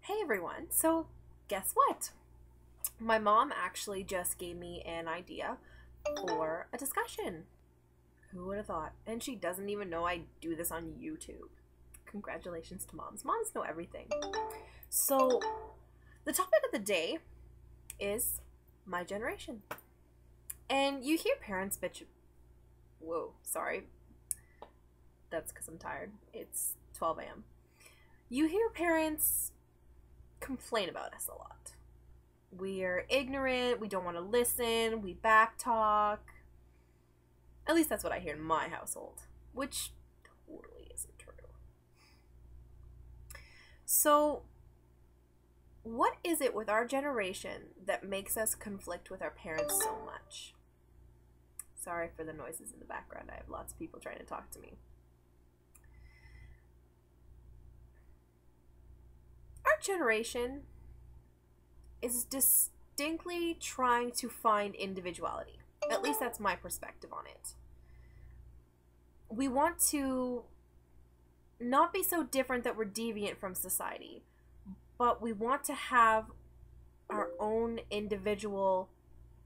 Hey everyone, so guess what? My mom actually just gave me an idea for a discussion. Who would have thought? And she doesn't even know I do this on YouTube. Congratulations to moms. Moms know everything. So, the topic of the day is my generation. And you hear parents bitch. Whoa, sorry. That's because I'm tired. It's 12 a.m. You hear parents complain about us a lot. We're ignorant, we don't want to listen, we backtalk. At least that's what I hear in my household, which totally isn't true. So, what is it with our generation that makes us conflict with our parents so much? Sorry for the noises in the background. I have lots of people trying to talk to me. Our generation is distinctly trying to find individuality. At least that's my perspective on it. We want to not be so different that we're deviant from society, but we want to have our own individual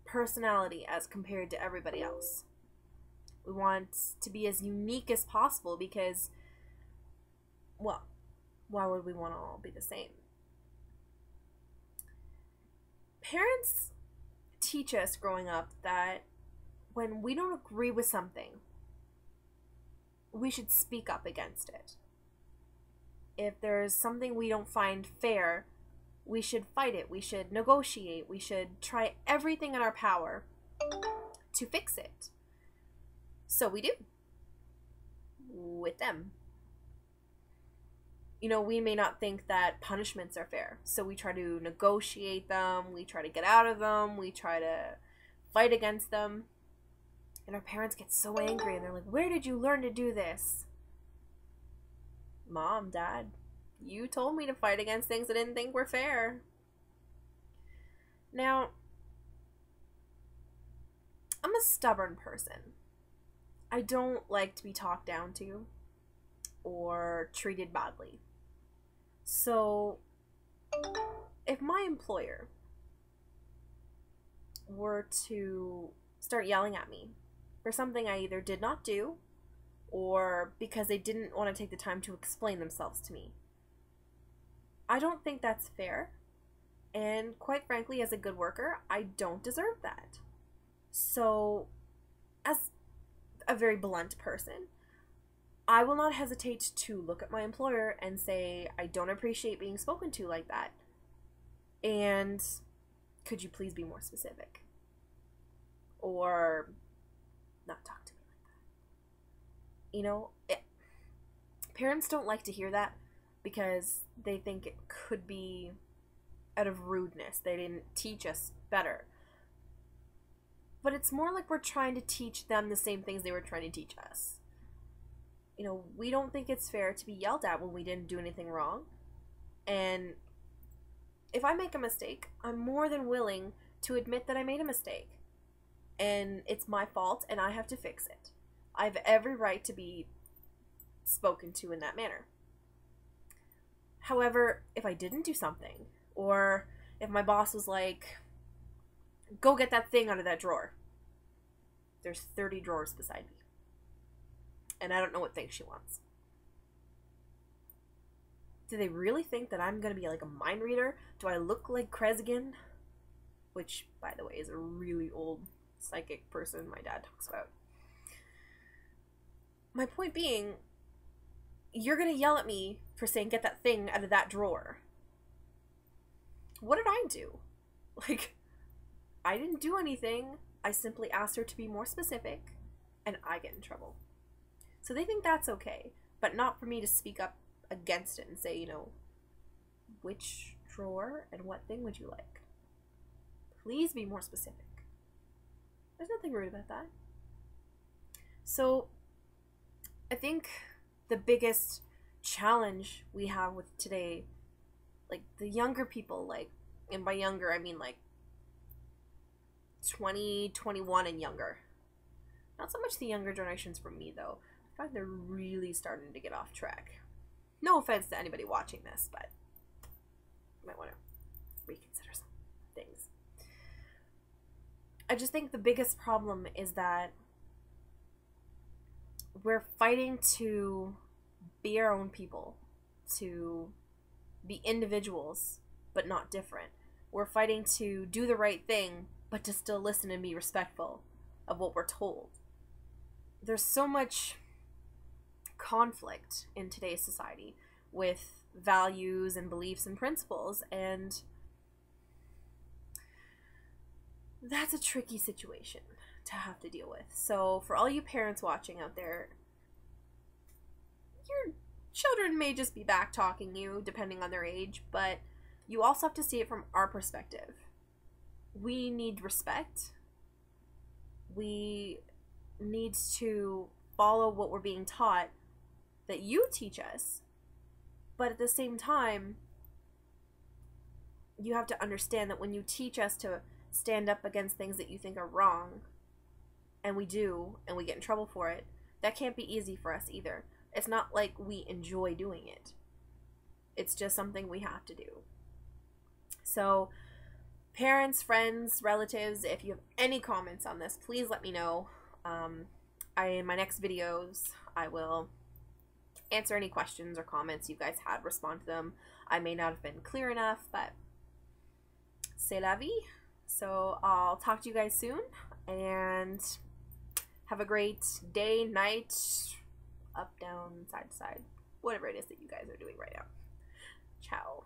personality as compared to everybody else. We want to be as unique as possible because, well, why would we want to all be the same? Parents teach us growing up that when we don't agree with something, we should speak up against it. If there's something we don't find fair, we should fight it. We should negotiate. We should try everything in our power to fix it. So we do. With them. You know, we may not think that punishments are fair. So we try to negotiate them. We try to get out of them. We try to fight against them. And our parents get so angry and they're like, where did you learn to do this? Mom, Dad, you told me to fight against things I didn't think were fair. Now, I'm a stubborn person. I don't like to be talked down to or treated badly. So, if my employer were to start yelling at me for something I either did not do or because they didn't want to take the time to explain themselves to me, I don't think that's fair. And quite frankly, as a good worker, I don't deserve that. So, as a very blunt person, I will not hesitate to look at my employer and say, I don't appreciate being spoken to like that. And could you please be more specific? Or not talk to me like that. You know, parents don't like to hear that because they think it could be out of rudeness. They didn't teach us better. But it's more like we're trying to teach them the same things they were trying to teach us. You know, we don't think it's fair to be yelled at when we didn't do anything wrong. And if I make a mistake, I'm more than willing to admit that I made a mistake. And it's my fault and I have to fix it. I have every right to be spoken to in that manner. However, if I didn't do something, or if my boss was like, go get that thing out of that drawer. There's 30 drawers beside me. And I don't know what thing she wants. Do they really think that I'm going to be like a mind reader? Do I look like Kresgen? Which, by the way, is a really old psychic person my dad talks about. My point being, you're going to yell at me for saying get that thing out of that drawer. What did I do? Like, I didn't do anything. I simply asked her to be more specific, and I get in trouble. So they think that's okay, but not for me to speak up against it and say, you know, which drawer and what thing would you like? Please be more specific. There's nothing rude about that. So I think the biggest challenge we have with today, like the younger people, like, and by younger I mean like 20, 21 and younger. Not so much the younger generations for me though. I find they're really starting to get off track. No offense to anybody watching this, but just think the biggest problem is that we're fighting to be our own people, to be individuals, but not different. We're fighting to do the right thing, but to still listen and be respectful of what we're told. There's so much conflict in today's society with values and beliefs and principles, and that's a tricky situation to have to deal with. So for all you parents watching out there, your children may just be back talking you depending on their age, but you also have to see it from our perspective. We need respect. We need to follow what we're being taught that you teach us, but at the same time, you have to understand that when you teach us to stand up against things that you think are wrong, and we do, and we get in trouble for it, that can't be easy for us either. It's not like we enjoy doing it. It's just something we have to do. So, parents, friends, relatives, if you have any comments on this, please let me know. In my next videos, I will answer any questions or comments you guys had, respond to them. I may not have been clear enough, but c'est la vie. So I'll talk to you guys soon, and have a great day, night, up, down, side to side, whatever it is that you guys are doing right now. Ciao.